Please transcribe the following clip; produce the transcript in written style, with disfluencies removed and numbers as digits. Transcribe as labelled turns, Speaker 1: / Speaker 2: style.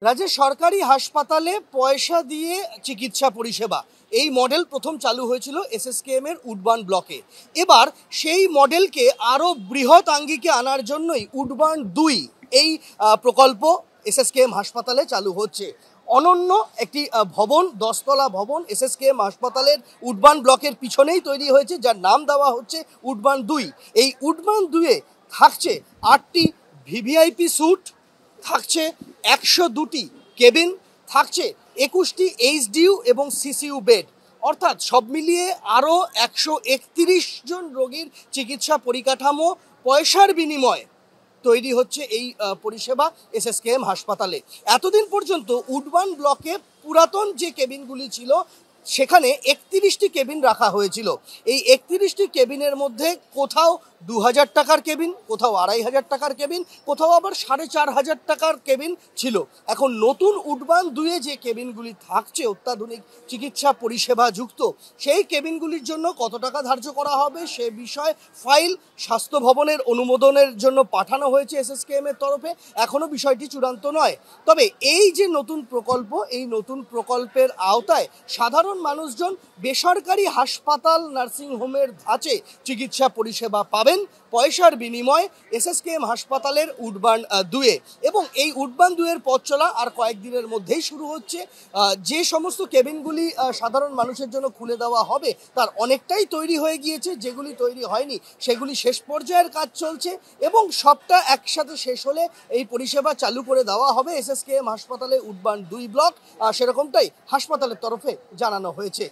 Speaker 1: রাজ্যের সরকারি হাসপাতালে পয়সা দিয়ে চিকিৎসা পরিষেবা এই মডেল প্রথম চালু হয়েছিল এসএসকেএম এর উডবান ব্লকে। এবার সেই মডেলকে আরও বৃহৎ আঙ্গিকে আনার জন্যই উডবান 2 এই প্রকল্প এসএসকেএম হাসপাতালে চালু হচ্ছে। অনন্য একটি ভবন, 10তলা ভবন এসএসকেএম হাসপাতালের উডবান ব্লকের পিছনেই তৈরি হয়েছে, যার নাম দেওয়া হচ্ছে উডবান 2। এই উডবান 2-এ থাকছে 8টি ভিভিআইপি স্যুট, থাকছে 102টি কেবিন, থাকছে 21টি এইচডিইউ এবং সিসিইউ বেড, অর্থাৎ সব মিলিয়ে আরও 131 জন রোগীর চিকিৎসা পরিকাঠামো পয়সার বিনিময়ে তৈরি হচ্ছে এই পরিষেবা এসএসকেএম হাসপাতালে। এতদিন পর্যন্ত উডবান ব্লকে পুরাতন যে কেবিনগুলি ছিল সেখানে 31টি কেবিন রাখা হয়েছিল। এই 31টি কেবিনের মধ্যে কোথাও 2000 টাকার কেবিন, কোথাও 2500 টাকার কেবিন, কোথাও আবার 4500 টাকার কেবিন ছিল। এখন নতুন উডবান 2-এ যে কেবিনগুলি থাকছে অত্যাধুনিক চিকিৎসা পরিষেবা যুক্ত, সেই কেবিনগুলির জন্য কত টাকা ধার্য করা হবে সে বিষয়ে ফাইল স্বাস্থ্য ভবনের অনুমোদনের জন্য পাঠানো হয়েছে এসএসকেএম এর তরফে। এখনও বিষয়টি চূড়ান্ত নয়। তবে এই যে নতুন প্রকল্প, এই নতুন প্রকল্পের আওতায় সাধারণ মানুষজন বেসরকারি হাসপাতাল নার্সিংহোমের ধাঁচে চিকিৎসা পরিষেবা পাবেন পয়সার বিনিময়ে এসএসকেএম হাসপাতালের উডবান 2-এ। এবং এই উডবান 2-এর পথ চলা আর কয়েকদিনের মধ্যেই শুরু হচ্ছে। যে সমস্ত কেবিনগুলি সাধারণ মানুষের জন্য খুলে দেওয়া হবে তার অনেকটাই তৈরি হয়ে গিয়েছে, যেগুলি তৈরি হয়নি সেগুলি শেষ পর্যায়ের কাজ চলছে এবং সবটা একসাথে শেষ হলে এই পরিষেবা চালু করে দেওয়া হবে এসএসকেএম হাসপাতালে উডবান 2 ব্লক। সেরকমটাই হাসপাতালের তরফে জানানো হয়েছে।